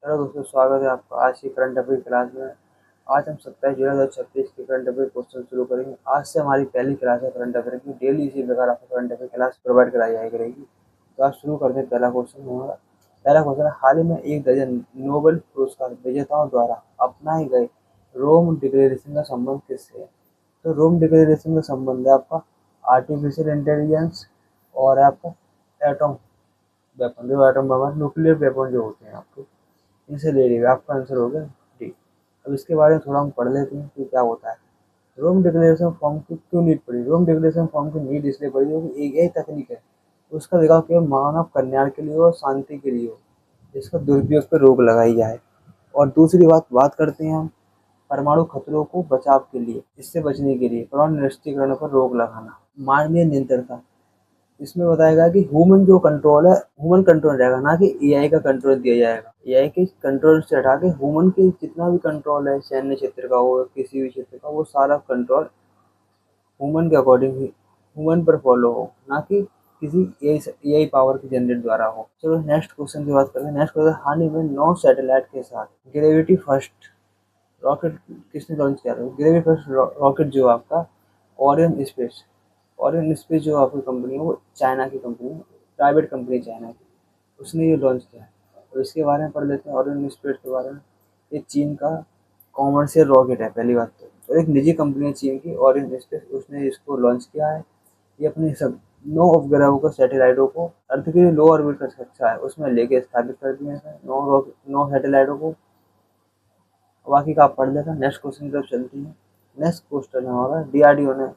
Hello दोस्तों, स्वागत है आपका आज की करंट अफेयर क्लास में। आज हम 27 जुलाई 2026 की करंट अफेयर क्वेश्चन शुरू करेंगे। आज से हमारी पहली क्लास है करंट अफेयर की। डेली इसी प्रकार आपको करंट अफेयर क्लास प्रोवाइड कराई जाया करेगी। तो आज शुरू करते हैं। पहला क्वेश्चन हमारा पहला क्वेश्चन है, हाल ही में 1 दर्जन नोबेल पुरस्कार विजेताओं द्वारा अपनाए गए रोम डिक्लेरेशन का संबंध किससे है? तो रोम डिक्लेरेशन का संबंध है आपका आर्टिफिशियल इंटेलिजेंस और आपका एटॉम वेपन, जो एटम वेपन न्यूक्लियर वेपन जो होते हैं आपके, इनसे ले लीजिए। आपका आंसर हो गया डी। अब इसके बारे में थोड़ा हम पढ़ लेते हैं कि क्या होता है। रोम डिक्लेरेशन फॉर्म की क्यों नीड पड़ी? रोम डिक्लेरेशन फॉर्म की नीड इसलिए पड़ी क्योंकि एक यही तकनीक है, उसका विकास केवल मानव कल्याण के लिए और शांति के लिए हो, जिसका दुरुपयोग पर रोक लगाई जाए। और दूसरी बात करते हैं हम परमाणु खतरों को बचाव के लिए, इससे बचने के लिए परमाणु निरस्त्रीकरण पर रोक लगाना। मानवीय नियंत्रण, इसमें बताएगा कि ह्यूमन जो कंट्रोल है, ह्यूमन कंट्रोल रहेगा, ना कि एआई का कंट्रोल दिया जाएगा। एआई के कंट्रोल से हटा के ह्यूमन के जितना भी कंट्रोल है, सैन्य क्षेत्र का हो, किसी भी क्षेत्र का, वो सारा कंट्रोल ह्यूमन के अकॉर्डिंग ही ह्यूमन पर फॉलो हो, ना कि किसी एआई पावर के जनरेट द्वारा हो। चलो नेक्स्ट क्वेश्चन की बात करते हैं। नेक्स्ट क्वेश्चन, हाल ही में 9 सैटेलाइट के साथ ग्रेविटी फर्स्ट रॉकेट किसने लॉन्च किया था? ग्रेविटी फर्स्ट रॉकेट जो आपका ओरियन स्पेस, ओरियन स्पेस जो आपकी कंपनी है, वो चाइना की कंपनी है, प्राइवेट कंपनी चाइना की, उसने ये लॉन्च किया है। तो इसके बारे में पढ़ लेते हैं ओरियन स्पेस के बारे में। ये चीन का कॉमर्शियल रॉकेट है पहली बात तो एक निजी कंपनी है चीन की ओरियन स्पेस, उसने इसको लॉन्च किया है। ये अपने सब 9 उपग्रहों को, सैटेलाइटों को अर्थ के लिए लो ऑर्बिट का कक्षा है उसमें लेके स्थापित कर दिए हैं 9 सैटेलाइटों को। बाकी का आप पढ़ लेना। नेक्स्ट क्वेश्चन की तरफ चलते हैं। नेक्स्ट क्वेश्चन है हमारा डीआरडीओ ने,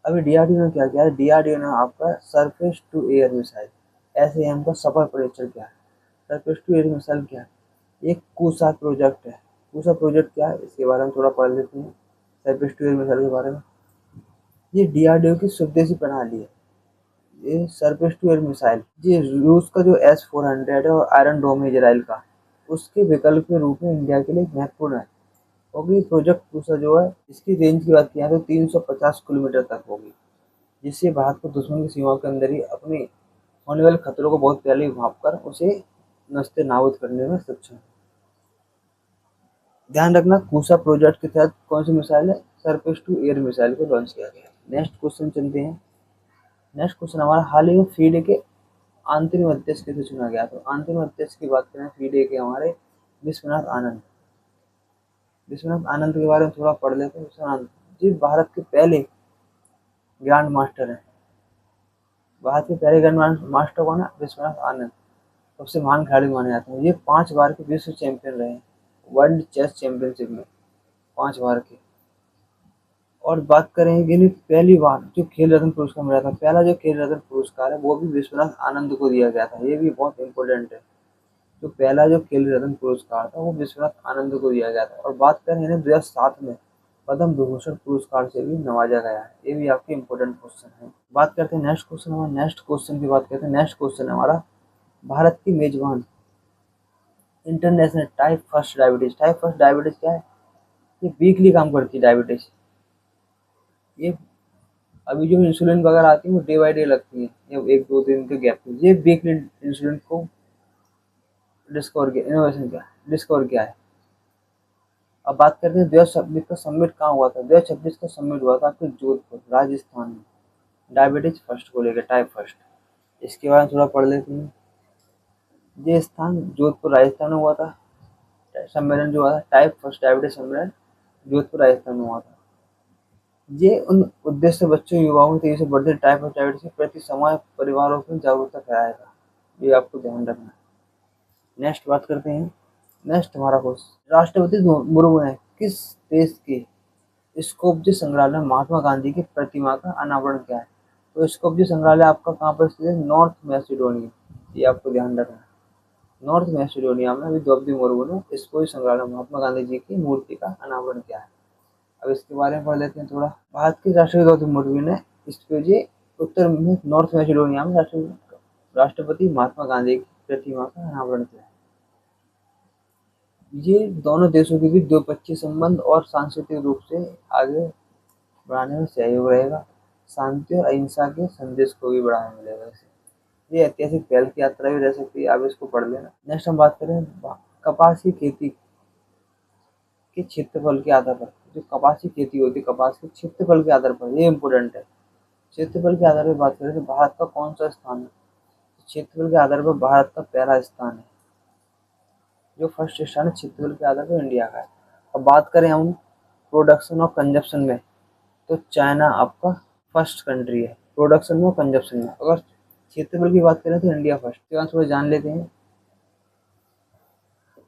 अभी डीआरडीओ ने क्या किया है? डीआरडीओ ने आपका surface to air missile, SAM का सफल परीक्षण किया है। सरफेस टू एयर मिसाइल क्या है? एक कूसा प्रोजेक्ट है। कूसा प्रोजेक्ट क्या है, इसके बारे में थोड़ा पढ़ लेते हैं। सरफेस टू एयर मिसाइल के बारे में, ये डीआरडीओ की स्वदेशी प्रणाली है। ये सरफेस टू एयर मिसाइल, ये रूस का जो S-400 है और आयरन डोम है इजराइल का, उसके विकल्प के रूप में इंडिया के लिए महत्वपूर्ण है। क्योंकि प्रोजेक्ट कूसा जो है, इसकी रेंज की बात किया तो 350 किलोमीटर तक होगी, जिससे भारत को दुश्मन की सीमाओं के अंदर ही अपने होने वाले खतरों को बहुत पहले ही भाप कर उसे नस्ते नाबूद करने में सक्षम है। ध्यान रखना, कूसा प्रोजेक्ट के तहत कौन सी मिसाइल है? सरफेस टू एयर मिसाइल को लॉन्च किया गया। नेक्स्ट क्वेश्चन चलते हैं। नेक्स्ट क्वेश्चन हमारा, हाल ही में फीडे के अंतरिम अध्यक्ष किसे चुना गया? तो अंतरिम अध्यक्ष की बात करें फीडे के हमारे विश्वनाथ आनंद। विश्वनाथ आनंद के बारे में थोड़ा पढ़ लेते हैं। विश्वनाथ जी भारत के पहले ग्रैंड मास्टर हैं। भारत के पहले ग्रैंड मास्टर कौन है? विश्वनाथ आनंद। सबसे महान खिलाड़ी माने जाते हैं। ये 5 बार के विश्व चैंपियन रहे हैं वर्ल्ड चेस चैंपियनशिप में, 5 बार के। और बात करें कि इन्हें पहली बार जो खेल रत्न पुरस्कार मिला था, पहला जो खेल रत्न पुरस्कार है वो भी विश्वनाथ आनंद को दिया गया था। ये भी बहुत इंपॉर्टेंट है। जो पहला जो खेल रत्न पुरस्कार था वो विश्वनाथ आनंद को दिया गया था। और बात करें इन्हें 2007 में पद्म विभूषण पुरस्कार से भी नवाजा गया है। ये भी आपके इंपॉर्टेंट क्वेश्चन है। बात करते हैं नेक्स्ट क्वेश्चन, हमारा नेक्स्ट क्वेश्चन की बात करते हैं। नेक्स्ट क्वेश्चन है हमारा, भारत की मेजबान international type first diabetes. Type first diabetes क्या है? ये वीकली काम करती है डायबिटीज। ये अभी जो इंसुलिन वगैरह आती है वो डे बाई डे लगती है, या 1-2 दिन के गैप में। ये वीकली इंसुलिन को डिस्कवर किया, इनोवेशन क्या डिस्कवर किया है। अब बात करते हैं 2026 का सबमिट कहाँ हुआ था? 2026 का सबमिट हुआ था आपके जोधपुर राजस्थान में, डायबिटीज फर्स्ट को लेकर, टाइप फर्स्ट। इसके बारे में थोड़ा पढ़ लेते हैं। ये स्थान जोधपुर राजस्थान में हुआ था। सम्मेलन जो हुआ था टाइप फर्स्ट डायबिटीज सम्मेलन, जोधपुर राजस्थान में हुआ था। ये उन उद्देश्य बच्चों युवाओं में तेजी से बढ़ते टाइप ऑफ डायबिटीज के प्रति समाज परिवारों में जागरूकता फैलाएगा। ये आपको ध्यान रखना है। नेक्स्ट बात करते हैं। नेक्स्ट हमारा क्वेश्चन, राष्ट्रपति मुर्मू ने किस देश के स्कोपजे संग्रहालय में महात्मा गांधी की प्रतिमा का अनावरण किया है? तो स्कोपजे संग्रहालय आपका कहाँ पर स्थित है? North Macedonia. ये आपको ध्यान रखना है। नॉर्थ मैसिडोनिया में अभी द्रौपदी मुर्मू ने स्कोपजे संग्रहालय में महात्मा गांधी जी की मूर्ति का अनावरण किया है। अब इसके बारे में पढ़ लेते हैं थोड़ा। भारत के राष्ट्रपति द्रौपदी मुर्मू ने इसके उत्तर में नॉर्थ मैसिडोनिया में राष्ट्रपति महात्मा गांधी की प्रतिमा का अनावरण किया है। ये दोनों देशों के बीच द्विपक्षीय संबंध और सांस्कृतिक रूप से आगे बढ़ाने में सहयोग रहेगा। शांति और अहिंसा के संदेश को भी बढ़ावा मिलेगा इससे। ये ऐतिहासिक पहल की यात्रा भी रह सकती है, आप इसको पढ़ लेना। नेक्स्ट हम बात करें कपास की खेती के क्षेत्रफल के आधार पर, जो कपास की खेती होती है कपास के क्षेत्रफल के आधार पर, ये इम्पोर्टेंट है। क्षेत्रफल के आधार पर बात करें तो भारत का कौन सा स्थान है? क्षेत्रफल के आधार पर भारत का पहला स्थान है। जो फर्स्ट स्थान है क्षेत्रफल के आधार पर इंडिया का है। अब बात करें हम प्रोडक्शन और कंजप्शन में, तो चाइना आपका फर्स्ट कंट्री है प्रोडक्शन में और कंजप्शन में। अगर क्षेत्रफल की बात करें तो इंडिया फर्स्ट। तो यहाँ थोड़ा जान लेते हैं।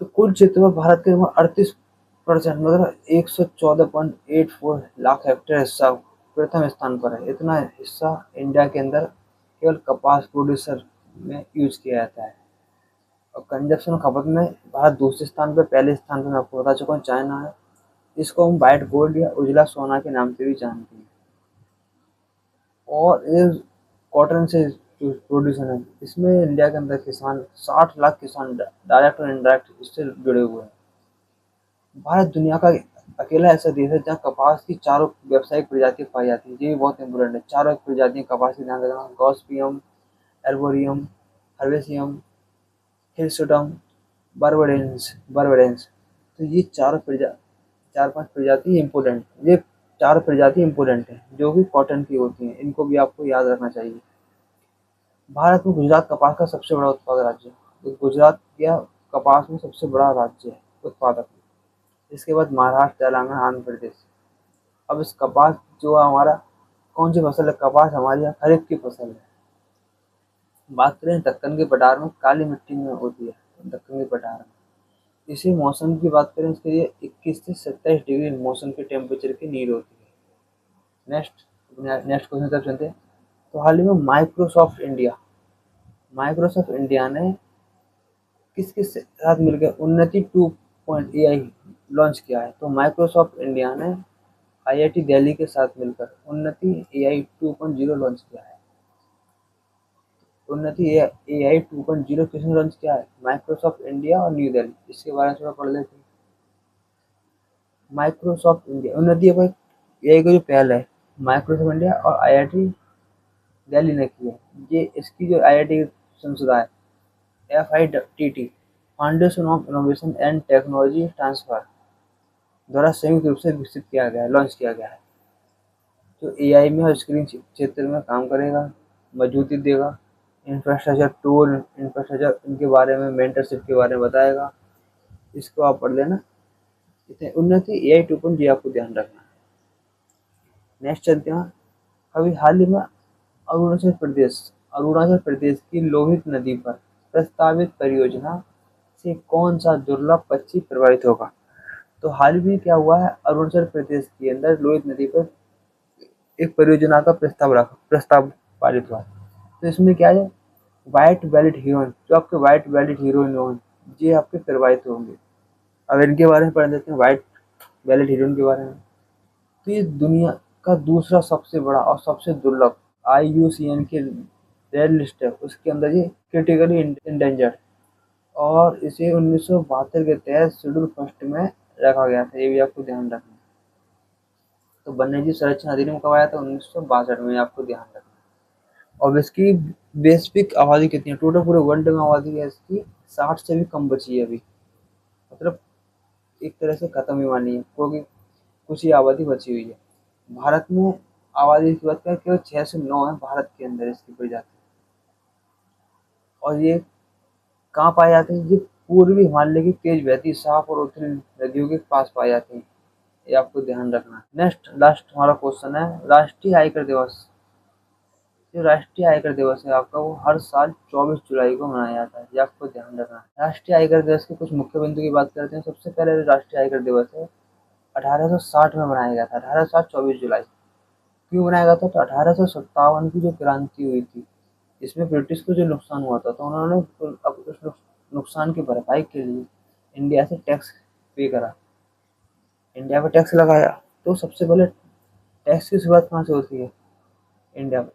तो कुल क्षेत्रफल भारत के 38% मतलब 114.84 लाख हेक्टेयर हिस्सा प्रथम स्थान पर है। इतना हिस्सा इंडिया के अंदर केवल कपास प्रोड्यूसर में यूज किया जाता है। और कंजप्शन खपत में भारत दूसरे स्थान पर, पहले स्थान पर मैं आपको बता चुका हूँ चाइना है। इसको हम व्हाइट गोल्ड या उजला सोना के नाम से भी जानते हैं। और ये कॉटन से जो प्रोड्यूसर है, इसमें इंडिया के अंदर किसान 60 लाख किसान डायरेक्ट और इनडायरेक्ट इससे जुड़े हुए हैं। भारत दुनिया का अकेला ऐसा देश है जहाँ कपास की चारों व्यावसायिक प्रजातियां पाई जाती है। ये भी बहुत इंपॉर्टेंट है। चारों प्रजातियां कपास की, ध्यान रखना, गॉसिपियम, एर्बोरियम, हर्बेसियम, हिरसुटम, बर्बडेंस। तो ये चार पांच प्रजाति इम्पोर्टेंट, ये चार प्रजाति इम्पोर्टेंट है जो कि कॉटन की होती हैं। इनको भी आपको याद रखना चाहिए। भारत में गुजरात कपास का सबसे बड़ा उत्पादक राज्य है। तो गुजरात क्या कपास में सबसे बड़ा राज्य है उत्पादक में। इसके बाद महाराष्ट्र, तेलंगाना, आंध्र प्रदेश। अब इस कपास जो हमारा कौन सी फसल है? कपास हमारी यहाँ खरीफ की फसल है। बात करें दक्कन के पठार में, काली मिट्टी में होती है दक्कन के पठार में। इसी मौसम की बात करें, इसके लिए 21 से 27 डिग्री मौसम के टेम्परेचर की नीड होती है। नेक्स्ट क्वेश्चन तक चलते हैं। तो हाल ही में माइक्रोसॉफ्ट इंडिया ने किसके साथ मिलकर उन्नति 2.ai लॉन्च किया है? तो माइक्रोसॉफ्ट इंडिया ने आईआईटी दिल्ली के साथ मिलकर उन्नति एआई 2.0 लॉन्च किया है। उन्नति एआई 2.0 किसने लॉन्च किया है? माइक्रोसॉफ्ट इंडिया और न्यू दिल्ली। इसके बारे में थोड़ा पढ़ लेते हैं। माइक्रोसॉफ्ट इंडिया उन्नति एआई का जो पहल है माइक्रोसॉफ्ट इंडिया और आईआईटी दिल्ली ने की है। ये इसकी जो आईआईटी संस्था है FITT, foundation of innovation and technology transfer, द्वारा संयुक्त रूप से विकसित किया गया है, लॉन्च किया गया है। जो एआई में और स्क्रीन क्षेत्र में काम करेगा, मजबूती देगा, इंफ्रास्ट्रक्चर इनके बारे में, मेंटरशिप के बारे में बताएगा। इसको आप पढ़ लेना। इतने उन्नति एआई 2.0 आपको ध्यान रखना है। नेक्स्ट चलते हैं। अभी हाल ही में अरुणाचल प्रदेश की लोहित नदी पर प्रस्तावित परियोजना से कौन सा दुर्लभ पक्षी प्रभावित होगा? तो हाल ही में क्या हुआ है, अरुणाचल प्रदेश के अंदर लोहित नदी पर एक परियोजना का प्रस्ताव पारित हुआ। तो इसमें क्या है, व्हाइट बेल्ट हीरोइन, जो आपके व्हाइट बेल्ट हीरोइन होंगे ये आपके प्रभावित होंगे। अब इनके बारे में पढ़ लेते हैं, व्हाइट बेल्ट हीरोइन के बारे में। तो ये दुनिया का दूसरा सबसे बड़ा और सबसे दुर्लभ IUCN की रेड लिस्ट है, उसके अंदर ये क्रिटिकली इंडेंजर्ड, और इसे 1972 के तहत शेड्यूल फर्स्ट में रखा गया था। ये भी आपको ध्यान रखना है। तो वन्यजीव संरक्षण अधिनियम कब आया था? 1962 में, आपको ध्यान रखना है। और इसकी वैश्विक आबादी कितनी है? टोटल पूरे वर्ल्ड में आबादी है इसकी 60 से भी कम बची है अभी, मतलब एक तरह से खत्म ही मानी है, क्योंकि कुछ ही आबादी बची हुई है। भारत में आबादी की बात करें केवल 6 से 9 है भारत के अंदर इसकी प्रजाति। और ये कहाँ पाए जाते हैं? ये पूर्वी हिमालय की तेज बहती साफ और उत्तरी नदियों के पास पाए जाते हैं। ये आपको ध्यान रखना है। नेक्स्ट लास्ट हमारा क्वेश्चन है, राष्ट्रीय आयकर दिवस। जो राष्ट्रीय आयकर दिवस है आपका, वो हर साल 24 जुलाई को मनाया जाता है। ये आपको ध्यान रखना है। राष्ट्रीय आयकर दिवस के कुछ मुख्य बिंदु की बात करते हैं। सबसे पहले जो राष्ट्रीय आयकर दिवस है 1860 में बनाया गया था। 1860 24 जुलाई क्यों बनाया गया था? तो 1857 की जो क्रांति हुई थी, इसमें ब्रिटिश को जो नुकसान हुआ था, तो उन्होंने उस नुकसान की भरपाई के लिए इंडिया से टैक्स पे करा, इंडिया पे टैक्स लगाया। तो सबसे पहले टैक्स की शुरुआत कहाँ से होती है? इंडिया में।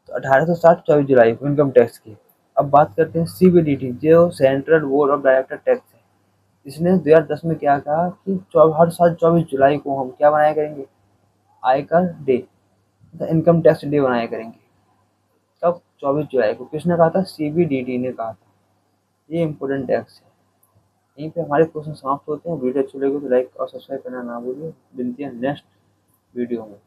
तो 1860 24 जुलाई को इनकम टैक्स की। अब बात करते हैं CBDT, जो central board of director tax है। इसने 2010 में क्या कहा कि हर साल 24 जुलाई को हम क्या बनाया करेंगे? आयकर डे, इनकम टैक्स डे बनाया करेंगे। कब? 24 जुलाई को। किसने कहा था? CBDT ने कहा था। ये इम्पोर्टेंट टैक्स है। यहीं पे हमारे क्वेश्चन समाप्त होते हैं। वीडियो अच्छी लगी तो लाइक और सब्सक्राइब करना ना भूलिए। मिलते हैं नेक्स्ट वीडियो में।